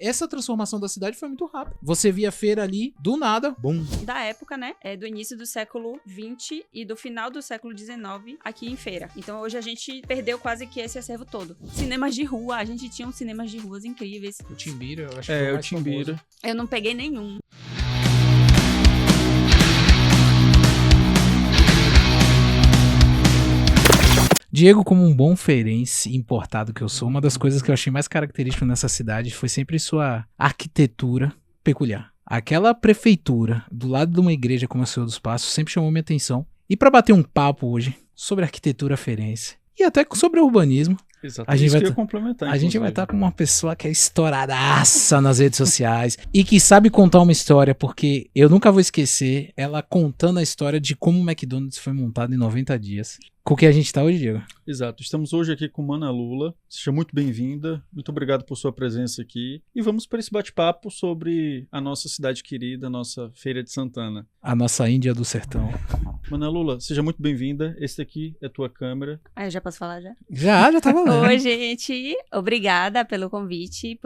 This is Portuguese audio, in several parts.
essa transformação da cidade foi muito rápida. Você via a feira ali, do nada, bum. Da época, né? Do início do século XX e do final do século XIX aqui em Feira. Então hoje a gente perdeu quase que esse acervo todo. Cinemas de rua, a gente tinha uns cinemas de ruas incríveis. O Timbira, eu acho que foi o mais Timbira. famoso. Eu não peguei nenhum. Diego, como um bom feirense importado que eu sou, uma das coisas que eu achei mais característico nessa cidade foi sempre sua arquitetura peculiar. Aquela prefeitura do lado de uma igreja como a Senhor dos Passos sempre chamou minha atenção. E para bater um papo hoje sobre arquitetura feirense e até sobre urbanismo, Exato, isso que eu ia complementar. A gente vai estar com uma pessoa que é estouradaça nas redes sociais e que sabe contar uma história, porque eu nunca vou esquecer ela contando a história de como o McDonald's foi montado em 90 dias. Com o que a gente tá hoje, Diego? Exato, estamos hoje aqui com Mana Lula. Seja muito bem-vinda, muito obrigado por sua presença aqui. E vamos para esse bate-papo sobre a nossa cidade querida, a nossa Feira de Santana. A nossa Índia do Sertão. Mana Lula, seja muito bem-vinda. Esse aqui é tua câmera. Eu já posso falar já? Já tá valendo. Oi, gente. Obrigada pelo convite,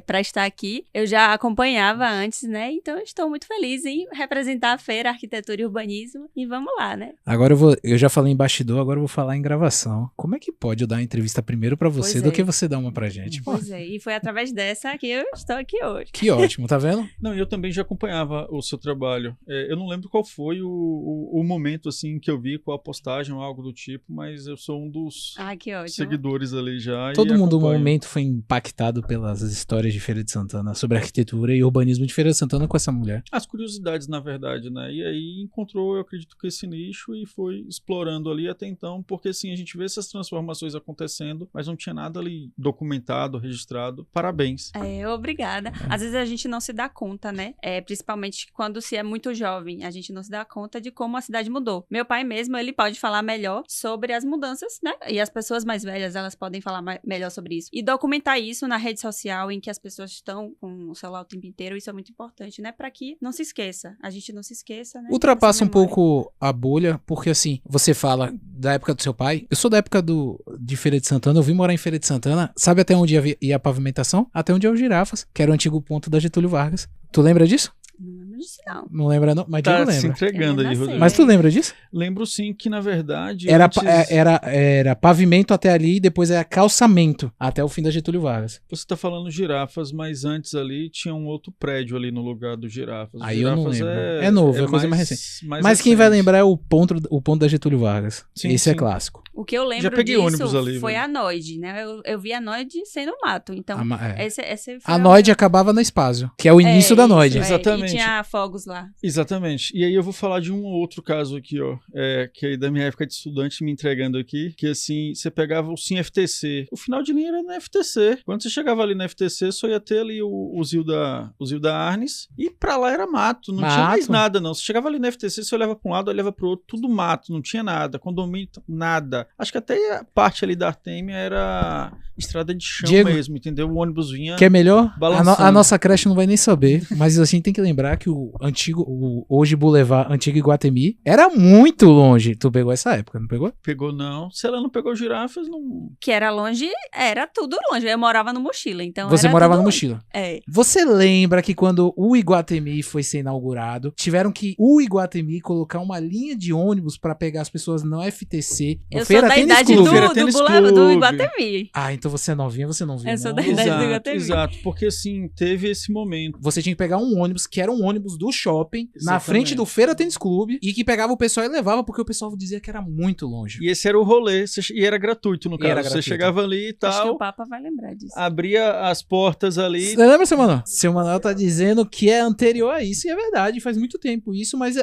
para estar aqui. Eu já acompanhava antes, né? Então estou muito feliz em representar a Feira Arquitetura e Urbanismo. E vamos lá, né? Agora eu já falei em bastidor, agora eu vou falar em gravação. Como é que pode eu dar uma entrevista primeiro pra você do que você dar uma pra gente? Pois é, e foi através dessa que eu estou aqui hoje. Que ótimo, tá vendo? Não, eu também já acompanhava o seu trabalho. Eu não lembro qual foi o momento, assim, que eu vi, qual a postagem ou algo do tipo, mas eu sou um dos que ótimo. seguidores ali já. Todo mundo no acompanho. momento foi impactado pelas histórias de Feira de Santana, sobre arquitetura e urbanismo de Feira de Santana com essa mulher. As curiosidades, na verdade, né? E aí encontrou, eu acredito que esse nicho e foi explorando ali até então, porque assim, a gente vê essas transformações acontecendo, mas não tinha nada ali documentado, registrado. Parabéns. Obrigada. Às vezes a gente não se dá conta, né? Principalmente quando se é muito jovem, a gente não se dá conta de como a cidade mudou. Meu pai mesmo, ele pode falar melhor sobre as mudanças, né? E as pessoas mais velhas, elas podem falar melhor sobre isso. E documentar isso na rede social, em que as pessoas estão com o celular o tempo inteiro, isso é muito importante, né? Pra que não se esqueça. A gente não se esqueça, né? Ultrapassa um pouco a bolha, porque assim, você fala da época do seu pai. Eu sou da época de Feira de Santana, eu vim morar em Feira de Santana. Sabe até onde ia a pavimentação? Até onde ia os Girafas, que era o antigo ponto da Getúlio Vargas. Tu lembra disso? Não lembro disso, não. Não lembra, não? Mas Diego Tá lembra. se entregando aí, Rodrigo. Mas tu lembra disso? Lembro sim que, na verdade, Era pavimento até ali, depois era calçamento até o fim da Getúlio Vargas. Você tá falando Girafas, mas antes ali tinha um outro prédio ali no lugar do Girafas. Aí Girafas eu não lembro. É novo, é coisa mais recente. Mas quem recente. vai lembrar é o ponto da Getúlio Vargas. Sim, Esse sim. é clássico. O que eu lembro Já peguei disso ônibus ali, foi velho. a Noide, né? Eu vi a Noide sendo mato. Então, esse foi A Noide acabava na Espásio, que é o início da Noide. Exatamente. E tinha fogos lá. Exatamente. E aí eu vou falar de um outro caso aqui, ó, que aí da minha época de estudante me entregando aqui, que assim, você pegava o Sim FTC. O final de linha era na FTC. Quando você chegava ali na FTC, só ia ter ali o Zil da Arnes, e pra lá era mato, não tinha mais nada, não. Você chegava ali na FTC, você olhava pra um lado, olhava pro outro, tudo mato, não tinha nada, condomínio, nada. Acho que até a parte ali da Artemia era estrada de chão, Diego, mesmo, entendeu? O ônibus vinha que é melhor? Balançando. A nossa creche não vai nem saber, mas a gente tem que lembrar que o hoje Boulevard, antigo Iguatemi, era muito longe. Tu pegou essa época, não pegou? Pegou não. Se ela não pegou Girafas, não... Que era longe, era tudo longe. Eu morava no Mochila, então Você era morava tudo no longe. Mochila? É. Você lembra que quando o Iguatemi foi ser inaugurado, tiveram que o Iguatemi colocar uma linha de ônibus pra pegar as pessoas no FTC, no Eu Feira sou da Tênis idade Clube. do Iguatemi. Ah, então você é novinha, você não viu, Eu sou não. da idade do Iguatemi. Exato, porque assim, teve esse momento. Você tinha que pegar um ônibus, que era um ônibus do shopping, Exatamente. na frente do Feira Tênis Clube, e que pegava o pessoal e levava, porque o pessoal dizia que era muito longe. E esse era o rolê, e era gratuito no caso. Você chegava ali e tal. Acho que o Papa vai lembrar disso. Abria as portas ali. Você lembra, seu Manuel? Seu Manuel tá dizendo que é anterior a isso, e é verdade, faz muito tempo isso, mas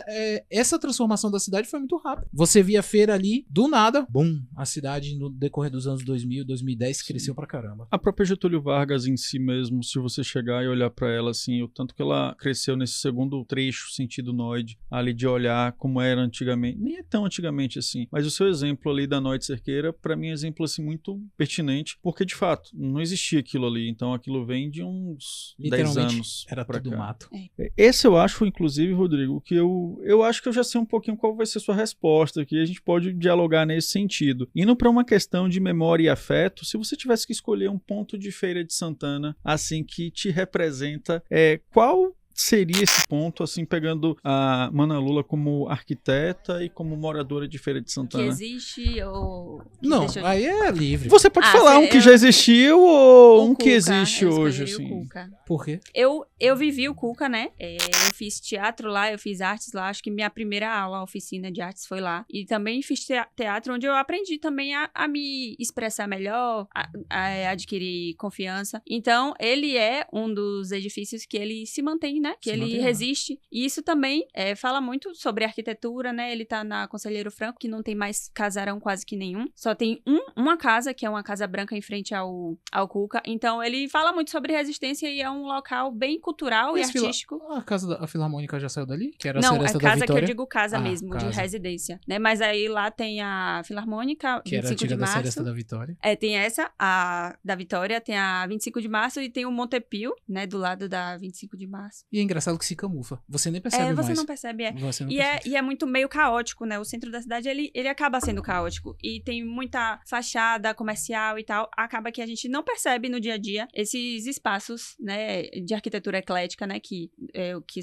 essa transformação da cidade foi muito rápida. Você via a feira ali, do nada, bum, a cidade no decorrer dos anos 2000, 2010 cresceu pra caramba. A própria Getúlio Vargas em si mesmo, se você chegar e olhar pra ela assim, o tanto que ela cresceu nesse segundo trecho, sentido Noide, ali de olhar como era antigamente, nem é tão antigamente assim, mas o seu exemplo ali da Noide Cerqueira, pra mim é um exemplo assim muito pertinente, porque de fato, não existia aquilo ali, então aquilo vem de uns 10 anos. Era tudo cá. mato. Esse eu acho, inclusive, Rodrigo, que eu acho que eu já sei um pouquinho qual vai ser sua resposta aqui, a gente pode dialogar nesse sentido. Indo para uma questão de memória e afeto, se você tivesse que escolher um ponto de Feira de Santana, assim, que te representa, qual seria esse ponto, assim, pegando a Mana Lula como arquiteta e como moradora de Feira de Santana? Que existe ou... que Não, deixou de- aí é livre. Você pode falar um que já existiu ou um que Cuca, existe eu hoje, escolheria o assim? Cuca. Por quê? Eu vivi o Cuca, né? Eu fiz teatro lá, eu fiz artes lá. Acho que minha primeira aula, oficina de artes foi lá. E também fiz teatro, onde eu aprendi também a me expressar melhor, a adquirir confiança. Então, ele é um dos edifícios que ele se mantém, né? Que Se ele mantém lá. resiste. E isso também fala muito sobre arquitetura, né? Ele tá na Conselheiro Franco, que não tem mais casarão quase que nenhum. Só tem uma casa, que é uma casa branca em frente ao Cuca. Então, ele fala muito sobre resistência e é um local bem cultural e Mas artístico. A Filarmônica já saiu dali? Que era a Não, Seresta é da casa que Vitória? eu digo casa mesmo, de casa. residência, né? Mas aí lá tem a Filarmônica, Que era 25 antiga de da março. Seresta da Vitória. Tem essa, a da Vitória, tem a 25 de março e tem o Montepio, né? Do lado da 25 de março. E é engraçado que se camufla. Você nem percebe Você mais. não percebe, Você não E percebe. é muito meio caótico, né? O centro da cidade, ele acaba sendo caótico. E tem muita fachada comercial e tal. Acaba que a gente não percebe no dia a dia esses espaços, né? De arquitetura eclética, né? Que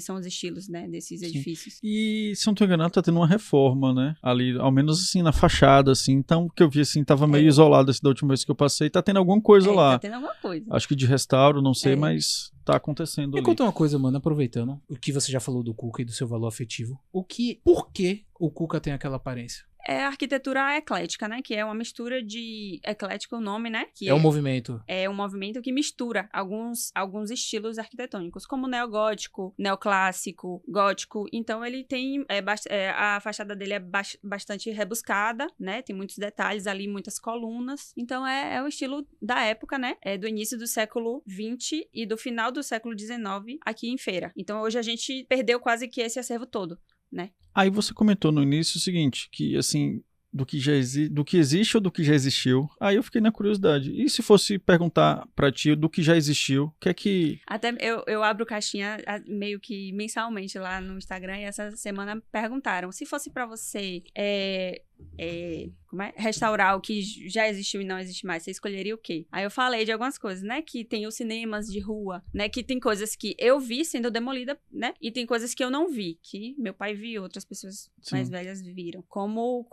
são os estilos, né? Desses edifícios. E, se eu não tô enganado, tá tendo uma reforma, né? Ali, ao menos assim, na fachada, assim. Então, o que eu vi, assim, tava meio isolado, assim, da última vez que eu passei. Tá tendo alguma coisa lá. Tá tendo alguma coisa. Acho que de restauro, não sei, mas tá acontecendo Me ali. conta uma coisa, mano, aproveitando o que você já falou do Cuca e do seu valor afetivo. Por que o Cuca tem aquela aparência? É a arquitetura eclética, né? Que é uma mistura de... Eclética é o nome, né? Que É um movimento. É um movimento que mistura alguns estilos arquitetônicos, como neogótico, neoclássico, gótico. Então, ele tem... a fachada dele é bastante rebuscada, né? Tem muitos detalhes ali, muitas colunas. Então, é o estilo da época, né? É do início do século XX e do final do século XIX aqui em Feira. Então, hoje a gente perdeu quase que esse acervo todo, né? Aí você comentou no início o seguinte, que assim, do que existe ou do que já existiu. Aí eu fiquei na curiosidade. E se fosse perguntar pra ti do que já existiu, o que é que... Até eu abro caixinha meio que mensalmente lá no Instagram e essa semana perguntaram, se fosse pra você restaurar o que já existiu e não existe mais, você escolheria o quê? Aí eu falei de algumas coisas, né, que tem os cinemas de rua, né, que tem coisas que eu vi sendo demolida, né, e tem coisas que eu não vi, que meu pai viu, outras pessoas mais velhas viram, como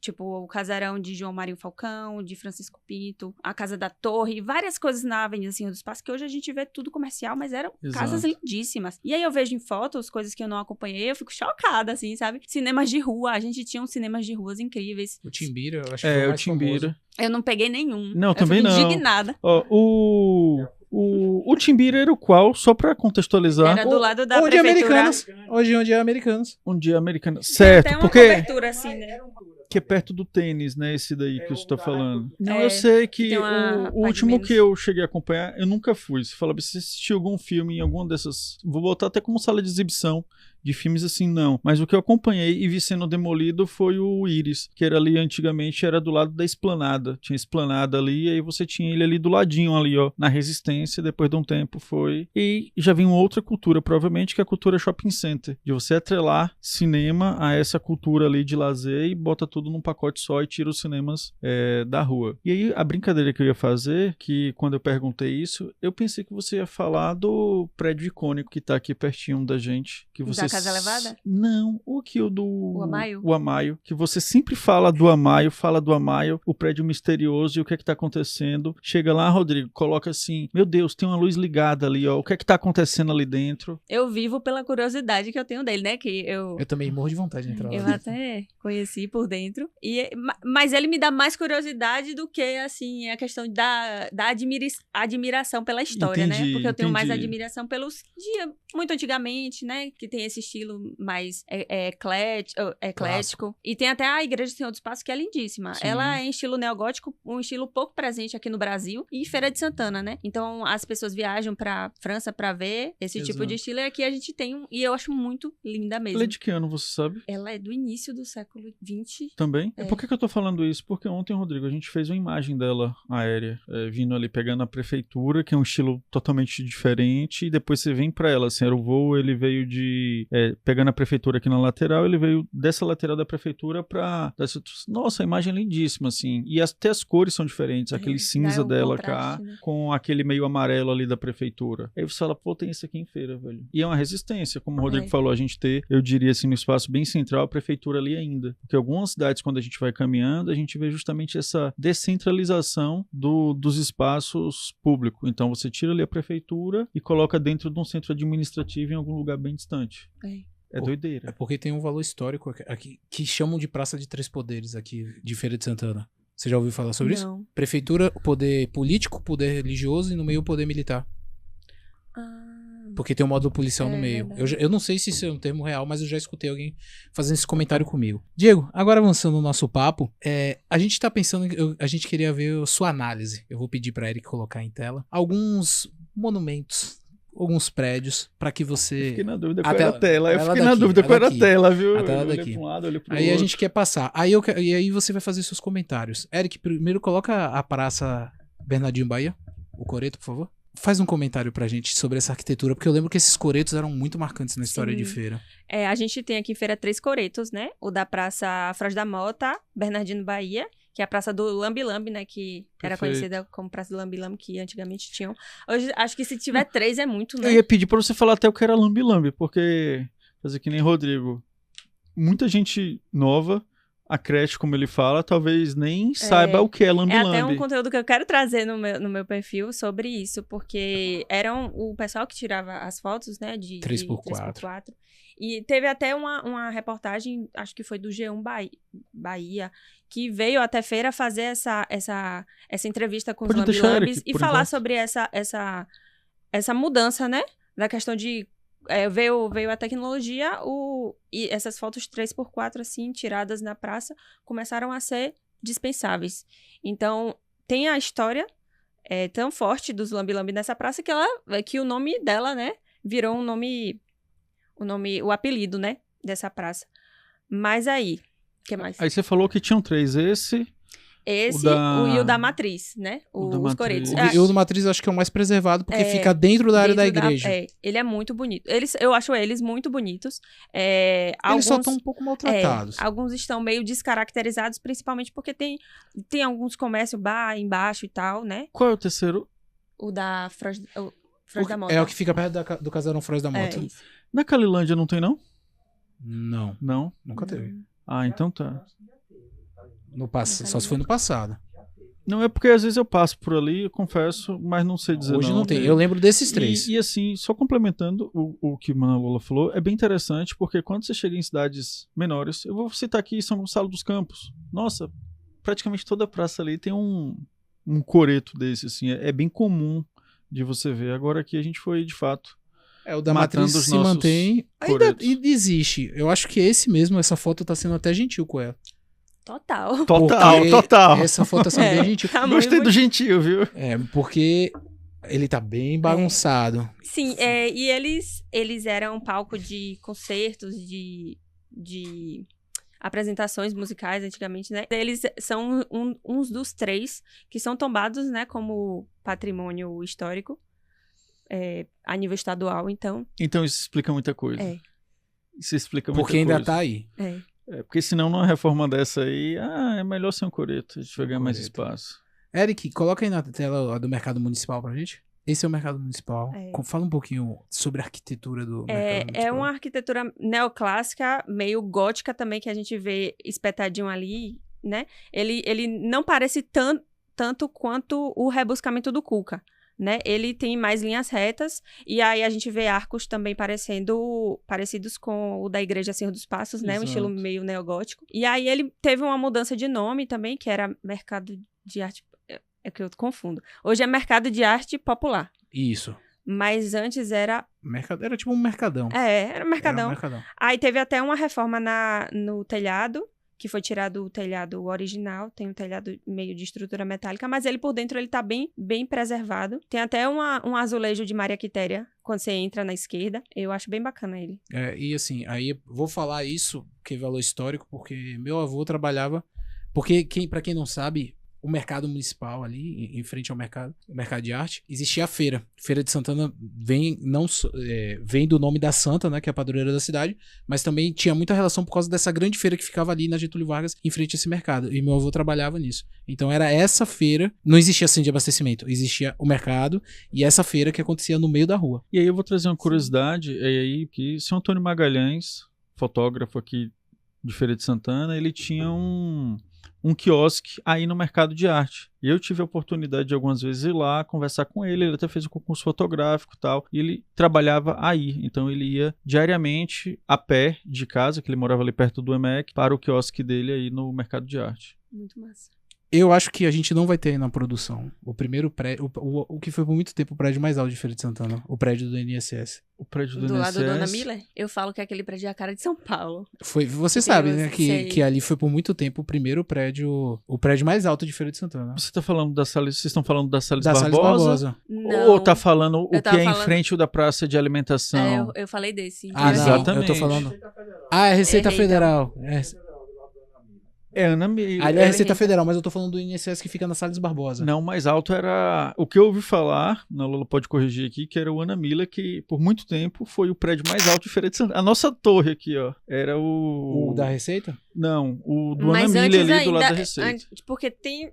tipo o casarão de João Marinho Falcão, de Francisco Pinto, a Casa da Torre, várias coisas na Avenida Senhor dos Passos, que hoje a gente vê tudo comercial, mas eram casas lindíssimas. E aí eu vejo em fotos, coisas que eu não acompanhei, eu fico chocada, assim, sabe? Cinemas de rua, a gente tinha uns cinemas de ruas incríveis. O Timbira, eu acho que foi o mais Timbira. famoso. Eu não peguei nenhum. Não, também não. Eu fiquei indignada. Ó, o Timbira era o qual? Só pra contextualizar. Era do lado da Onde é prefeitura. Americanas. Onde é Americanas. Um dia americano. Tem Certo, até uma porque... cobertura, assim, né? Que é perto do tênis, né? Esse daí que você tá falando. Não, É, eu sei que tem uma o parte último menos. que eu cheguei a acompanhar, eu nunca fui. Você fala, você assistiu algum filme em alguma dessas... Vou botar até como sala de exibição de filmes assim, não. Mas o que eu acompanhei e vi sendo demolido foi o Íris, que era ali antigamente, era do lado da esplanada. Tinha esplanada ali, e aí você tinha ele ali do ladinho ali, ó, na Resistência. Depois de um tempo foi... E já vem outra cultura, provavelmente, que é a cultura shopping center. De você atrelar cinema a essa cultura ali de lazer e bota tudo num pacote só e tira os cinemas da rua. E aí, a brincadeira que eu ia fazer, que quando eu perguntei isso, eu pensei que você ia falar do prédio icônico que tá aqui pertinho da gente. Que você... Da Casa Elevada? Não, O Amaio? O Amaio. Que você sempre fala do Amaio, o prédio misterioso e o que é que tá acontecendo. Chega lá, Rodrigo, coloca assim, meu Deus, tem uma luz ligada ali, ó, o que é que tá acontecendo ali dentro? Eu vivo pela curiosidade que eu tenho dele, né? Que eu também morro de vontade de entrar lá. Eu até conheci por dentro. Mas ele me dá mais curiosidade do que, assim, a questão da admiração pela história, Entendi, né? Porque eu tenho mais entendi. admiração pelos muito antigamente, né? Que tem esse estilo mais eclético. E tem até a Igreja do Senhor dos Passos, que é lindíssima. Sim. Ela é em estilo neogótico, um estilo pouco presente aqui no Brasil. E Feira de Santana, né? Então, as pessoas viajam pra França pra ver esse tipo de estilo. E aqui a gente tem e eu acho muito linda mesmo. Ela é de que ano, você sabe? Ela é do início do século XX. Também? É. Por que eu tô falando isso? Porque ontem, Rodrigo, a gente fez uma imagem dela aérea, vindo ali, pegando a prefeitura, que é um estilo totalmente diferente, e depois você vem pra ela, assim, era o voo, ele veio de pegando a prefeitura aqui na lateral, ele veio dessa lateral da prefeitura pra... Nossa, a imagem é lindíssima, assim. E até as cores são diferentes. Aquele cinza dela cá, né? com aquele meio amarelo ali da prefeitura. Aí você fala, pô, tem isso aqui em Feira, velho. E é uma resistência, como o Rodrigo falou, a gente ter, eu diria assim, no espaço bem central, a prefeitura ali ainda. Porque algumas cidades, quando a gente vai caminhando, a gente vê justamente essa descentralização dos espaços públicos. Então você tira ali a prefeitura e coloca dentro de um centro administrativo em algum lugar bem distante. É doideira. É porque tem um valor histórico aqui que chamam de Praça de Três Poderes aqui de Feira de Santana. Você já ouviu falar sobre isso? Prefeitura, poder político, poder religioso e no meio o poder militar. Porque tem um módulo policial no meio. Eu não sei se isso é um termo real, mas eu já escutei alguém fazendo esse comentário comigo. Diego, agora avançando no nosso papo, a gente tá pensando, a gente queria ver a sua análise. Eu vou pedir pra Eric colocar em tela alguns monumentos, alguns prédios, pra que você... Fiquei na dúvida qual era a tela. Eu fiquei na dúvida qual era a tela, viu? A tela daqui. Olhei pra um lado, olhei pro aí outro. a gente quer passar. E aí você vai fazer seus comentários. Eric, primeiro coloca a Praça Bernardino Bahia, o coreto, por favor. Faz um comentário pra gente sobre essa arquitetura, porque eu lembro que esses coretos eram muito marcantes na história de Feira. A gente tem aqui em Feira 3 coretos, né? O da Praça Fraz da Mota, Bernardino Bahia, que é a Praça do Lambi Lambi, né? Que era conhecida como Praça do Lambi Lambi, que antigamente tinham. Hoje, acho que se tiver 3 é muito, né? Eu ia pedir pra você falar até o que era Lambi Lambi, porque, fazer que nem Rodrigo, muita gente nova... A creche, como ele fala, talvez nem saiba o que é Lambi Lambi. É até um conteúdo que eu quero trazer no meu perfil sobre isso, porque eram o pessoal que tirava as fotos, né, de 3x4. E teve até uma reportagem, acho que foi do G1 Bahia, que veio até Feira fazer essa entrevista com os Lambi Lambis e falar sobre essa mudança, né, da questão de... veio a tecnologia e essas fotos 3x4, assim, tiradas na praça, começaram a ser dispensáveis. Então, tem a história tão forte dos Lambi Lambi nessa praça que o nome dela, né, virou o apelido, né, dessa praça. Mas aí, o que mais? Aí você falou que tinham 3, esse e o da Matriz, né? Os coretos. E o da Matriz eu acho que é o mais preservado, porque fica dentro da área da igreja. Ele é muito bonito. Eu acho eles muito bonitos. Eles só estão um pouco maltratados. Alguns estão meio descaracterizados, principalmente porque tem alguns comércios bar embaixo e tal, né? Qual é o terceiro? O da Froz da Mota. É o que fica perto do casarão Froz da Mota. Na Calilândia não tem, não? Não. Não? Nunca teve. Ah, então tá. Só se foi no passado. Não, é porque às vezes eu passo por ali, eu confesso, mas não sei dizer. Hoje não tem. Eu lembro desses 3. E assim, só complementando o que Mana Lola falou, é bem interessante, porque quando você chega em cidades menores, eu vou citar aqui São Gonçalo dos Campos. Nossa, praticamente toda a praça ali tem um coreto desse, assim. É bem comum de você ver. Agora aqui a gente foi, de fato, o da Matriz se mantém. Ainda existe. Eu acho que essa foto tá sendo até gentil com ela. Total. Essa foto tá sendo bem gentil. Gostei do gentil, viu? Porque ele tá bem bagunçado. Sim, e eles eram palco de concertos, de apresentações musicais antigamente, né? Eles são uns dos 3 que são tombados, né, como patrimônio histórico a nível estadual, então... Então isso explica muita coisa. Isso explica muita coisa. Porque ainda tá aí. Porque senão numa reforma dessa aí, é melhor ser um coreto, a gente vai ganhar mais espaço. Eric, coloca aí na tela a do Mercado Municipal pra gente. Esse é o Mercado Municipal. Fala um pouquinho sobre a arquitetura do Mercado Municipal. É uma arquitetura neoclássica, meio gótica também, que a gente vê espetadinho ali, né? Ele não parece tanto quanto o rebuscamento do Cuca, né? Ele tem mais linhas retas, e aí a gente vê arcos também parecidos com o da Igreja Senhor dos Passos, né? Um estilo meio neogótico. E aí ele teve uma mudança de nome também, que era Mercado de Arte... É que eu confundo. Hoje é Mercado de Arte Popular. Isso. Mas antes era... Era tipo um mercadão. Era um mercadão. Era um mercadão. Aí teve até uma reforma no telhado, que foi tirado o telhado original, tem um telhado meio de estrutura metálica, mas ele por dentro ele tá bem, bem preservado. Tem até um azulejo de Maria Quitéria, quando você entra na esquerda. Eu acho bem bacana ele. E assim, aí vou falar isso, que é valor histórico, porque meu avô trabalhava... Porque, pra quem não sabe, o mercado municipal ali, em frente ao mercado de arte, existia a feira. Feira de Santana vem do nome da Santa, né, que é a padroeira da cidade, mas também tinha muita relação por causa dessa grande feira que ficava ali na Getúlio Vargas, em frente a esse mercado. E meu avô trabalhava nisso. Então era essa feira, não existia centro de abastecimento, existia o mercado e essa feira que acontecia no meio da rua. E aí eu vou trazer uma curiosidade, que São Antônio Magalhães, fotógrafo aqui de Feira de Santana, ele tinha um quiosque aí no mercado de arte. E eu tive a oportunidade de algumas vezes ir lá, conversar com ele até fez um concurso fotográfico e tal, e ele trabalhava aí, então ele ia diariamente a pé de casa, que ele morava ali perto do EMEC, para o quiosque dele aí no mercado de arte. Muito massa. Eu acho que a gente não vai ter aí na produção o primeiro prédio, o que foi por muito tempo o prédio mais alto de Feira de Santana, o prédio do INSS. O prédio do Do INSS. lado da Dona Miller, eu falo que aquele prédio é a cara de São Paulo. Você Eu sabe, né, sei. que ali foi por muito tempo o primeiro prédio, o prédio mais alto de Feira de Santana. Você tá falando vocês estão falando da Salles Da Salles Barbosa? Não. Ou tá falando o que tava é em falando- frente da praça de alimentação? Eu falei desse. Ah, não, Exatamente. eu tô falando. Ah, é Receita Errei, Federal. É Ana Miller. Ali é a Receita errei. Federal, mas eu tô falando do INSS que fica na Salles Barbosa. Não, mais alto era... O que eu ouvi falar, a Lola pode corrigir aqui, que era o Ana Miller, que por muito tempo foi o prédio mais alto de Feira de Santana. A nossa torre aqui, ó, era O da Receita? Não, o do Mas Ana Miller antes ali do lado da ainda, Receita. porque tem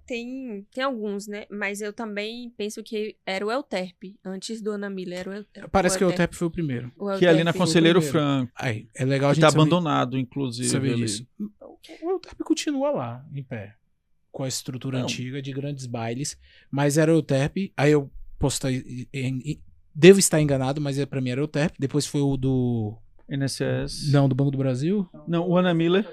alguns, né? Mas eu também penso que era o Euterpe. Antes do Ana Miller era o Euterpe. Parece que o TEP foi o primeiro. Que é ali na Euterpe. Conselheiro Foi o primeiro. Franco. Aí, é legal a Que gente tá saber, abandonado, inclusive. saber ali. disso. O Euterpe continua lá, em pé. Com a estrutura Não. antiga de grandes bailes. Mas era o Euterpe. Aí eu posso estar... Devo estar enganado, mas pra mim era o Euterpe. Depois foi o do... INSS. Não, do Banco do Brasil? Não, o Ana Miller.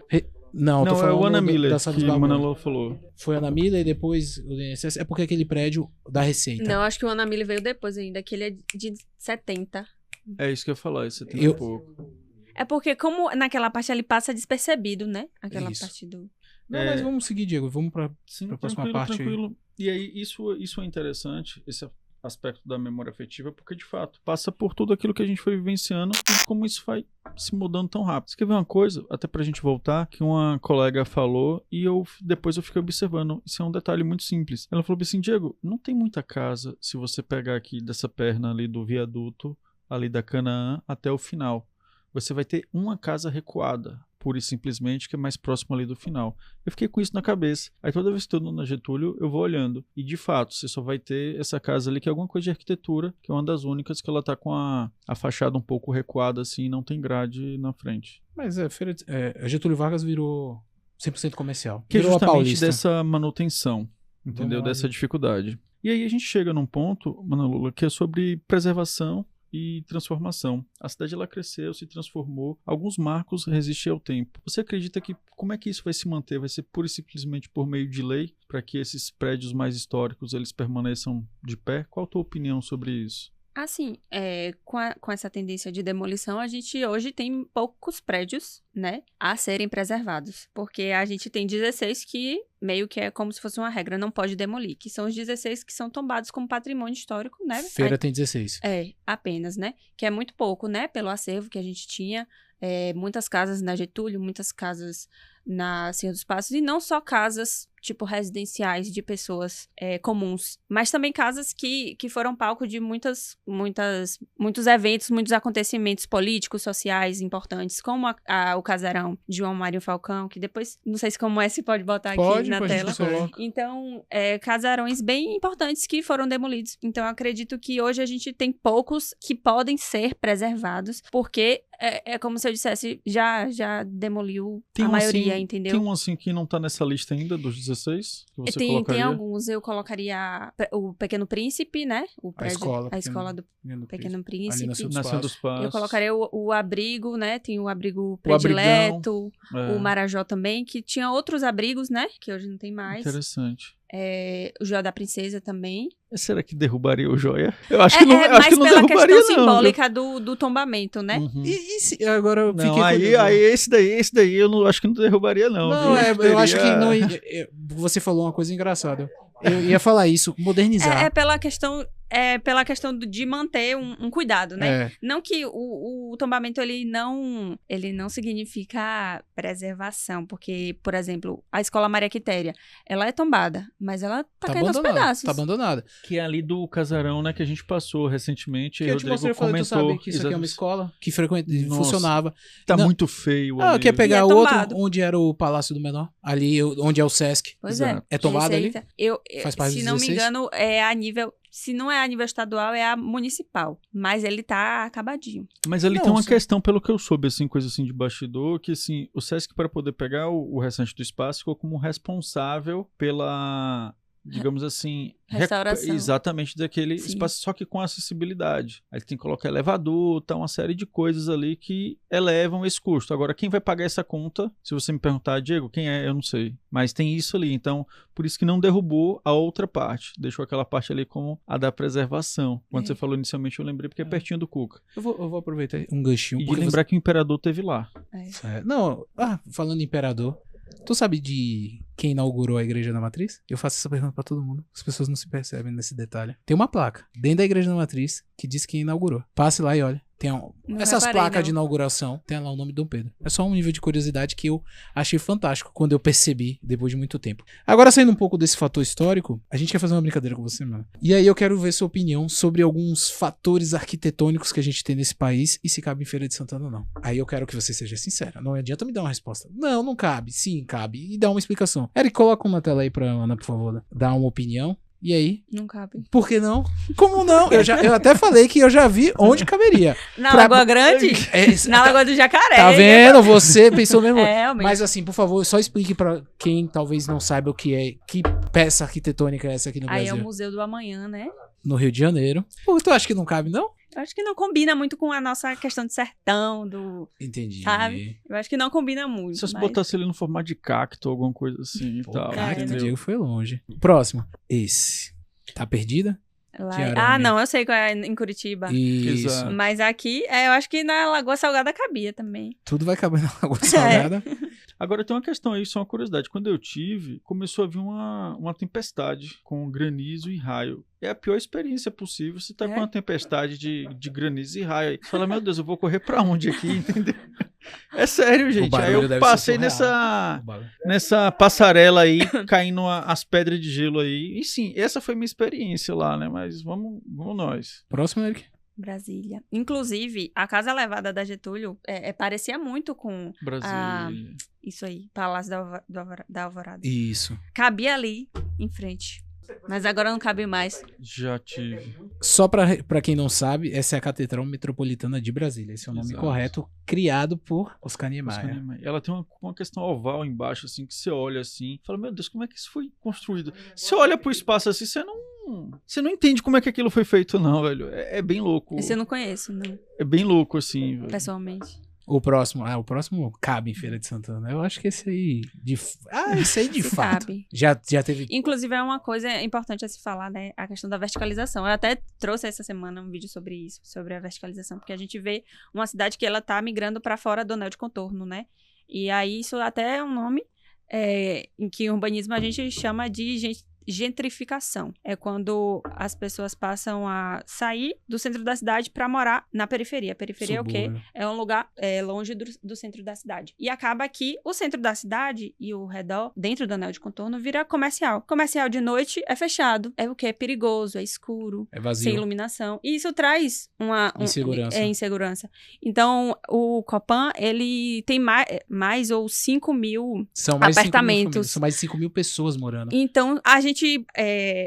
Não, tô Não, é falando o Ana da Miller Salles que o Barbosa. Manolo falou. Foi a Ana Miller e depois o INSS. É porque aquele prédio da Receita. Não, acho que o Ana Miller veio depois ainda, que ele é de 70. É isso que eu ia falar, isso tem Eu- um pouco. É porque como naquela parte ali passa despercebido, né? Aquela Isso. parte do... Não, É. mas vamos seguir, Diego. Vamos pra... Sim, Pra próxima tranquilo, parte aí. tranquilo. E aí, isso é interessante, esse aspecto da memória afetiva, porque de fato passa por tudo aquilo que a gente foi vivenciando e como isso vai se mudando tão rápido. Você quer ver uma coisa, até pra gente voltar, que uma colega falou e depois eu fiquei observando. Isso é um detalhe muito simples. Ela falou assim, Diego, não tem muita casa se você pegar aqui dessa perna ali do viaduto, ali da Canaã, até o final. Você vai ter uma casa recuada, pura e simplesmente, que é mais próximo ali do final. Eu fiquei com isso na cabeça. Aí toda vez que eu estou na Getúlio, eu vou olhando. E de fato, você só vai ter essa casa ali, que é alguma coisa de arquitetura, que é uma das únicas que ela tá com a fachada um pouco recuada assim, e não tem grade na frente. Mas a Getúlio Vargas virou 100% comercial. Que é Virou a justamente Paulista. dessa manutenção, entendeu? Vamos lá, Dessa gente. dificuldade. E aí a gente chega num ponto, Mana Lula, que é sobre preservação e transformação. A cidade ela cresceu, se transformou, alguns marcos resistem ao tempo. Você acredita que como é que isso vai se manter? Vai ser pura e simplesmente por meio de lei para que esses prédios mais históricos eles permaneçam de pé? Qual a tua opinião sobre isso? Assim, com essa tendência de demolição, a gente hoje tem poucos prédios, né, a serem preservados. Porque a gente tem 16 que meio que é como se fosse uma regra, não pode demolir. Que são os 16 que são tombados como patrimônio histórico, né? Feira tem 16. Apenas, né? Que é muito pouco, né? Pelo acervo que a gente tinha. Muitas casas na Getúlio, muitas casas na Senhor dos Passos. E não só casas, tipo, residenciais de pessoas comuns. Mas também casas que foram palco de muitos eventos, muitos acontecimentos políticos, sociais importantes. Como o casarão de João Mário Falcão, que depois, não sei se como se pode botar aqui na a tela. gente coloca. Então, casarões bem importantes que foram demolidos. Então, eu acredito que hoje a gente tem poucos que podem ser preservados, porque é como se eu dissesse, já demoliu Tem a um maioria, assim- entendeu? Tem um assim que não tá nessa lista ainda, dos 16? Que você Tem colocaria? alguns, eu colocaria o Pequeno Príncipe, né? O prédio, escola, a escola do Pequeno Pequeno Ali Príncipe. na Senhor dos Nascendo dos Passos. Eu colocaria o abrigo, né? Tem o abrigo O abrigão. predileto, É, o Marajó também, que tinha outros abrigos, né? Que hoje não tem mais. Interessante. O Joia da Princesa também. Será que derrubaria o joia? Eu acho que não, acho mais que não pela derrubaria, questão não. simbólica do tombamento, né? Uhum. E se, agora eu fiquei Não, aí curioso. esse daí eu não, acho que não derrubaria, não. Não, viu? eu acho que Teria- não. Você falou uma coisa engraçada. Eu ia falar isso, modernizar. Pela questão pela questão de manter um cuidado, né? É. Não que o tombamento, ele não significa preservação, porque, por exemplo, a Escola Maria Quitéria, ela é tombada, mas ela tá caindo aos pedaços. Tá abandonada. Que é ali do casarão, né, que a gente passou recentemente. Que eu te mostrei, eu falei, tu sabe que isso aqui é uma escola que funcionava. Tá Não. muito feio Ah, ali. quer pegar E é o outro, tombado. onde era o Palácio do Menor? Ali, onde é o Sesc. Pois Exato. É tombado ali? Faz parte se dos não me 16? engano, é a nível... Se não é a nível estadual, é a municipal. Mas ele tá acabadinho. Mas ali Não, tem uma sim. questão, pelo que eu soube, assim, coisa assim de bastidor, que assim, o Sesc, para poder pegar o restante do espaço, ficou como responsável pela, digamos assim, Restauração. exatamente daquele Sim. espaço, só que com acessibilidade. Aí tem que colocar elevador, tá uma série de coisas ali que elevam esse custo. Agora, quem vai pagar essa conta? Se você me perguntar, Diego, quem é? Eu não sei. Mas tem isso ali. Então, por isso que não derrubou a outra parte. Deixou aquela parte ali como a da preservação. Quando você falou inicialmente, eu lembrei porque é pertinho do Cuca. Eu vou aproveitar um ganchinho. E de porque lembrar que o imperador teve lá. Não, falando em imperador, tu sabe de quem inaugurou a Igreja da Matriz? Eu faço essa pergunta pra todo mundo. As pessoas não se percebem nesse detalhe. Tem uma placa dentro da Igreja da Matriz que diz quem inaugurou. Passe lá e olha. Tem essas reparei, placas não. de inauguração, tem lá o nome de Dom Pedro. É só um nível de curiosidade que eu achei fantástico quando eu percebi depois de muito tempo. Agora, saindo um pouco desse fator histórico, a gente quer fazer uma brincadeira com você, mano. E aí eu quero ver sua opinião sobre alguns fatores arquitetônicos que a gente tem nesse país e se cabe em Feira de Santana ou não. Aí eu quero que você seja sincera. Não adianta me dar uma resposta. Não, não cabe. Sim, cabe. E dá uma explicação. Eric, coloca uma tela aí pra Ana, por favor. Dá uma opinião. E aí? Não cabe. Por que não? Como não? Eu até falei que eu já vi onde caberia. Na Lagoa Grande? Na Lagoa do Jacaré. Tá vendo? Você pensou mesmo. Realmente. Mas assim, por favor, só explique pra quem talvez não saiba o que é, que peça arquitetônica é essa aqui no Aí Brasil. é o Museu do Amanhã, né? No Rio de Janeiro. Pô, tu acha que não cabe, não? Eu acho que não combina muito com a nossa questão de sertão, Entendi. sabe? Eu acho que não combina muito. Se você mas... botasse ele no formato de cacto ou alguma coisa assim Pô, e tal. caraca, o entendeu? Diego foi longe. Próximo. Esse. Tá perdida? Lá... De arame. Ah, não, eu sei qual é em Curitiba. Isso. Exato. Mas aqui, eu acho que na Lagoa Salgada cabia também. Tudo vai caber na Lagoa Salgada. Agora tem uma questão aí, só uma curiosidade. Quando eu tive, começou a vir uma tempestade com granizo e raio. É a pior experiência possível. Você tá com uma tempestade de granizo e raio aí. Você fala, meu Deus, eu vou correr pra onde aqui, entendeu? É sério, gente. Aí eu passei nessa passarela aí, caindo as pedras de gelo aí. E sim, essa foi minha experiência lá, né? Mas vamos nós. Próximo, Eric. Brasília. Inclusive, a Casa Elevada da Getúlio parecia muito com Brasília. isso aí, Palácio da Alvorada. Isso. Cabia ali, em frente. Mas agora não cabe mais. Já tive. Só pra quem não sabe, essa é a Catedral Metropolitana de Brasília. Esse é o nome Exato. correto, criado por Oscar Niemeyer. Ela tem uma questão oval embaixo, assim, que você olha assim, fala, meu Deus, como é que isso foi construído? Você olha pro espaço assim, você não entende como é que aquilo foi feito, não, velho. É bem louco. Esse eu não conheço, não, É bem louco, assim, velho. pessoalmente. O próximo cabe em Feira de Santana. Eu acho que esse aí esse aí de Se fato. cabe. Já teve. Inclusive, é uma coisa importante a se falar, né? A questão da verticalização. Eu até trouxe essa semana um vídeo sobre isso, sobre a verticalização, porque a gente vê uma cidade que ela tá migrando para fora do anel de contorno, né? E aí, isso até é um nome em que urbanismo a gente chama de gentrificação. É quando as pessoas passam a sair do centro da cidade para morar na periferia. A periferia é o quê? É um lugar longe do centro da cidade. E acaba que o centro da cidade e o redor, dentro do anel de contorno, vira comercial. Comercial de noite é fechado. É o quê? É perigoso, é escuro, É vazio. sem iluminação. E isso traz Insegurança. insegurança. Então, o Copan, ele tem mais ou 5 mil São mais apartamentos. São mais de 5 mil pessoas morando. Então, a gente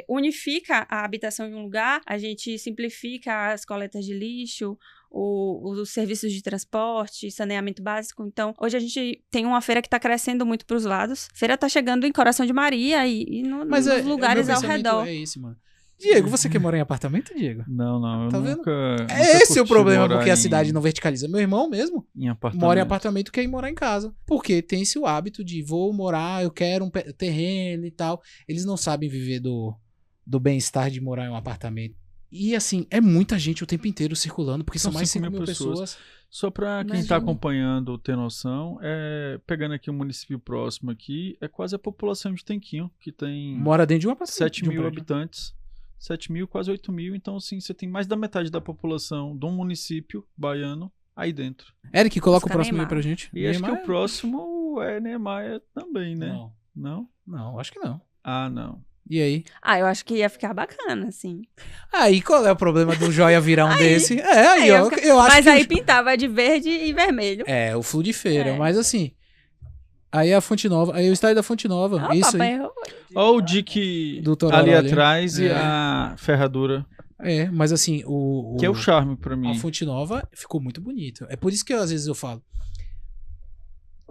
unifica a habitação em um lugar, a gente simplifica as coletas de lixo, os serviços de transporte, saneamento básico. Então, hoje a gente tem uma feira que está crescendo muito para os lados. A feira está chegando em Coração de Maria e nos lugares ao redor. É esse, mano. Diego, você quer morar em apartamento, Diego? Não, eu Tá nunca... É esse o problema, morar porque a cidade não verticaliza. Meu irmão mesmo em apartamento. mora em apartamento e quer ir morar em casa. Porque tem esse hábito de vou morar, eu quero um terreno e tal. Eles não sabem viver do bem-estar de morar em um apartamento. E assim, é muita gente o tempo inteiro circulando, porque são mais de 5 mil pessoas. Só para quem está acompanhando ter noção, pegando aqui um município próximo aqui, é quase a população de Tenquinho, que tem Mora dentro de uma 7 mil habitantes. 7 mil, quase 8 mil. Então, assim, você tem mais da metade da população de um município baiano aí dentro. Eric, coloca o Oscar próximo aí Neymar. pra gente. E acho que Neymar? o próximo é Neymar também, né? Não, Não? não, acho que não. Ah, não. E aí? Ah, eu acho que ia ficar bacana, assim. Aí, qual é o problema do Joia virar um Aí- desse? Aí, Aí ia ó, ficar- eu acho Mas que... aí pintava de verde e vermelho. É, o Flu de Feira, É. mas assim... Aí a Fonte Nova, aí o estádio da Fonte Nova, Ah, isso papai aí. errou. Olha o Dick Do Tororó ali ali. atrás e É. a ferradura, É, mas assim, que é o charme pra mim. a Fonte Nova ficou muito bonito. É por isso que às vezes eu falo.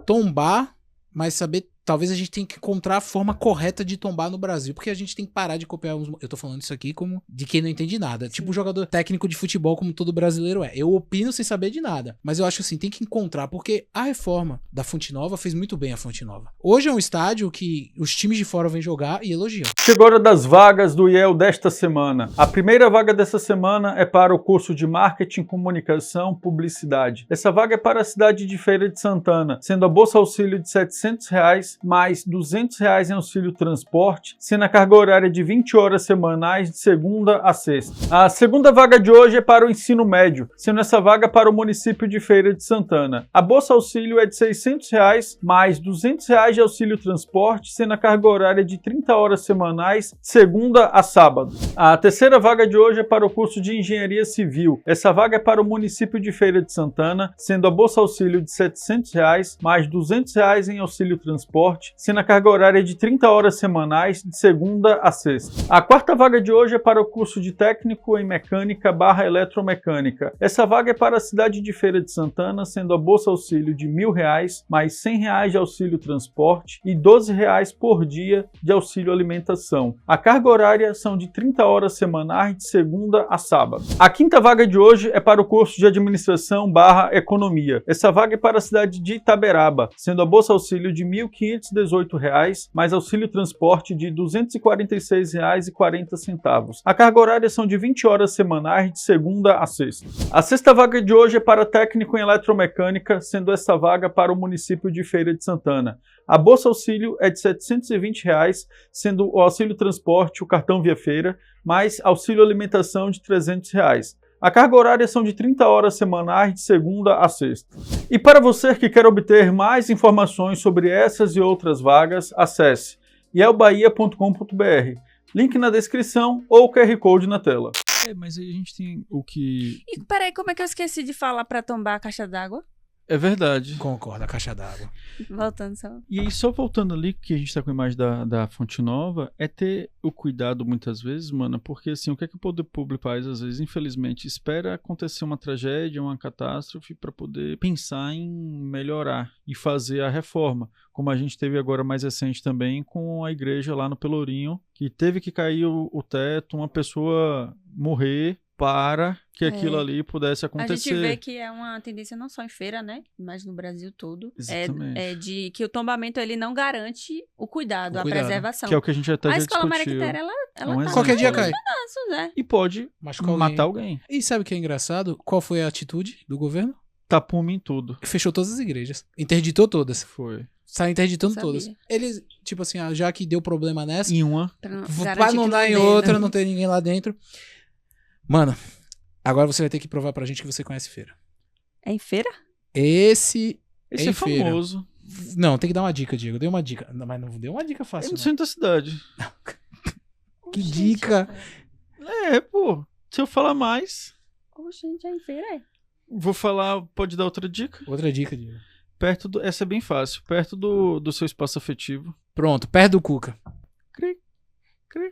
Tombar, mas saber. Talvez a gente tenha que encontrar a forma correta de tombar no Brasil. Porque a gente tem que parar de copiar uns. Eu tô falando isso aqui como de quem não entende nada. Tipo jogador técnico de futebol, como todo brasileiro é. Eu opino sem saber de nada. Mas eu acho assim, tem que encontrar. Porque a reforma da Fonte Nova fez muito bem a Fonte Nova. Hoje é um estádio que os times de fora vêm jogar e elogiam. Chegou a hora das vagas do IEL desta semana. A primeira vaga dessa semana é para o curso de Marketing, Comunicação, Publicidade. Essa vaga é para a cidade de Feira de Santana, sendo a bolsa auxílio de R$ 700, mais R$ 200 em auxílio transporte, sendo a carga horária de 20 horas semanais de segunda a sexta. A segunda vaga de hoje é para o ensino médio, sendo essa vaga para o município de Feira de Santana. A bolsa auxílio é de R$ 600, mais R$ 200 de auxílio transporte, sendo a carga horária de 30 horas semanais de segunda a sábado. A terceira vaga de hoje é para o curso de Engenharia Civil. Essa vaga é para o município de Feira de Santana, sendo a bolsa auxílio de R$ 700, mais R$ 200 em auxílio transporte, sendo a carga horária de 30 horas semanais de segunda a sexta. A quarta vaga de hoje é para o curso de Técnico em Mecânica / Eletromecânica. Essa vaga é para a cidade de Feira de Santana, sendo a bolsa auxílio de R$ 1.000, mais R$ 100 de auxílio transporte e R$ 12 por dia de auxílio alimentação. A carga horária são de 30 horas semanais de segunda a sábado. A quinta vaga de hoje é para o curso de Administração / Economia. Essa vaga é para a cidade de Itaberaba, sendo a bolsa auxílio de R$ 1.518, mais auxílio transporte de R$ 246,40. A carga horária são de 20 horas semanais de segunda a sexta. A sexta vaga de hoje é para técnico em eletromecânica, sendo essa vaga para o município de Feira de Santana. A bolsa auxílio é de R$ 720, sendo o auxílio transporte, o cartão via feira, mais auxílio alimentação de R$ 300. A carga horária são de 30 horas semanais de segunda a sexta. E para você que quer obter mais informações sobre essas e outras vagas, acesse ielbahia.com.br. Link na descrição ou QR Code na tela. Mas aí a gente tem o que... E peraí, como é que eu esqueci de falar pra tombar a caixa d'água? É verdade. Concordo, a caixa d'água. Voltando só. E aí, só voltando ali, que a gente tá com a imagem da Fonte Nova, é ter o cuidado muitas vezes, mano, porque assim, o que é que o poder público faz, às vezes, infelizmente, espera acontecer uma tragédia, uma catástrofe, para poder pensar em melhorar e fazer a reforma. Como a gente teve agora mais recente também com a igreja lá no Pelourinho, que teve que cair o teto, uma pessoa morrer para que aquilo ali pudesse acontecer. A gente vê que é uma tendência não só em Feira, né? Mas no Brasil todo. Exatamente. É de que o tombamento ele não garante o cuidado, a preservação. Que é o que a gente até A já escola Maria discutiu. Quitéria, ela Um tá exemplo. Qualquer dia cai. pedaços, né? E pode Machucar matar alguém. E sabe o que é engraçado? Qual foi a atitude do governo? Tapume em tudo. Que fechou todas as igrejas. Interditou todas. Foi. Sai interditando Sabia. todas. Eles, tipo assim, já que deu problema nessa, Em uma. pra não dar em outra, não ter ninguém lá dentro. Mano, agora você vai ter que provar pra gente que você conhece Feira. É em Feira? Esse Esse em é Feira. famoso. Não, tem que dar uma dica, Diego. Dei uma dica. Não, mas não deu uma dica É fácil. no não. centro da cidade. Que dica. É, pô. Se eu falar mais, Oh, gente, é em Feira, é? vou falar. Pode dar outra dica? Outra dica, Diego. Perto do. Essa é bem fácil. Perto do seu espaço afetivo. Pronto, perto do Cuca. Cri, cri.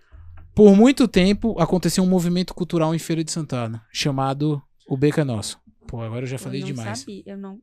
Por muito tempo aconteceu um movimento cultural em Feira de Santana, chamado O Beco é Nosso. Pô, agora eu já falei eu não demais. Sabia, eu não,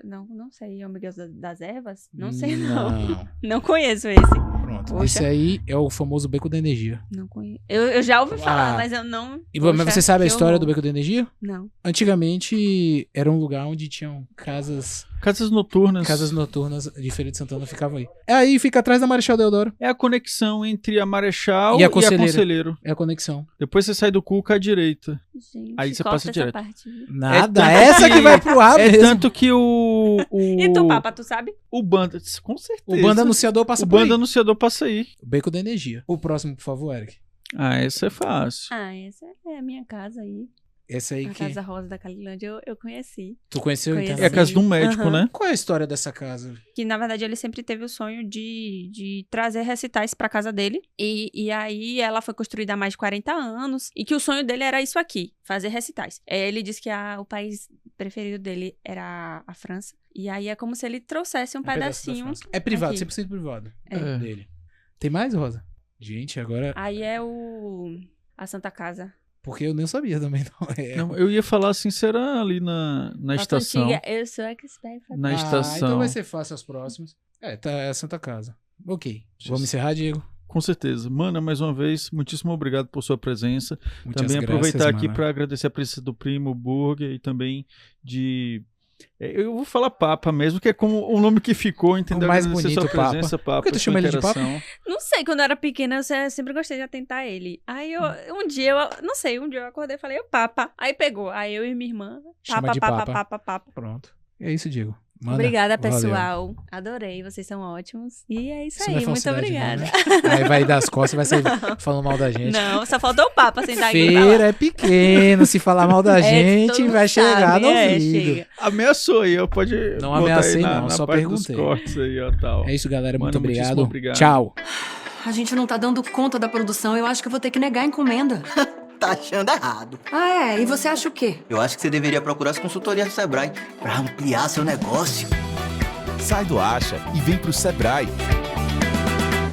não sei. Amigas das Ervas? Não sei, não. Não. Não conheço esse. Pronto. Poxa. Esse aí é o famoso Beco da Energia. Não conheço. Eu já ouvi falar, Ah. mas eu não. Mas Poxa, você sabe a que história do horror. Beco da Energia? Não. Antigamente era um lugar onde tinham casas Casas noturnas. noturnas de Feira de Santana, ficavam aí. Aí fica atrás da Marechal Deodoro. É a conexão entre a Marechal E e a a Conselheira. Conselheiro. É a conexão. Depois você sai do Cuca à direita. Gente, Aí você corta passa essa direto. parte. Nada, tanto essa que vai pro ar É mesmo. tanto que o E tu, Papa, tu sabe? O Banda. Com certeza. O banda anunciador passa O por aí. Banda anunciador passa aí. O Beco da Energia. O próximo, por favor, Eric. Ah, essa é fácil. Ah, essa é a minha casa aí. Essa aí A que Casa Rosa da Calilândia eu conheci. tu conheceu então? Conheci. É a casa de um médico, Aham. né? Qual é a história dessa casa? Que, na verdade, ele sempre teve o sonho de trazer recitais pra casa dele. E aí, ela foi construída há mais de 40 anos. E que o sonho dele era isso aqui, fazer recitais. Ele disse que o país preferido dele era a França. E aí, é como se ele trouxesse um pedaço da pedacinho. França. É privado, aqui. 100% privado. É. Dele. Tem mais, Rosa? Gente, agora... Aí é a Santa Casa. Porque eu nem sabia também, não. É. Não, eu ia falar assim, será ali na Foto estação. antiga, eu sou expert. Na estação. Então vai ser fácil as próximas. É a Santa Casa. Ok. Vamos encerrar, Diego? Com certeza. Mana, mais uma vez, muitíssimo obrigado por sua presença. Muitas Também graças, aproveitar aqui mana. para agradecer a presença do Primo Burger e também de... Eu vou falar Papa mesmo, que é como o nome que ficou, entendeu? O mais Agradecer bonito, sua presença, Papa. Por que tu sua chama ele de Papa? interação. Não sei, quando eu era pequena, eu sempre gostei de atentar ele. Aí um dia eu acordei e falei, o Papa. Aí pegou. Aí eu e minha irmã, Chama Papa, de Papa, Papa. Papa, Papa. Pronto. É isso, Diego. Mana, Obrigada, valeu. pessoal. Adorei, vocês são ótimos. E é isso Isso não é aí, muito falsidade, obrigada. não, né? Aí vai dar as costas e vai sair falando mal da gente. Não, só faltou o Papa sentar aqui e falar. Feira é pequeno, se falar mal da todo gente, mundo vai chegar sabe, no ouvido. chega. Ameaçou aí, pode Não botar ameacei, aí não, na só parte dos perguntei. cortes aí, ó, tal. É isso, galera. Muito Mano, muitíssimo obrigado. obrigado. Tchau. A gente não tá dando conta da produção, eu acho que eu vou ter que negar a encomenda. Tá achando errado. Ah, é? E você acha o quê? Eu acho que você deveria procurar as consultorias do Sebrae para ampliar seu negócio. Sai do Acha e vem pro Sebrae.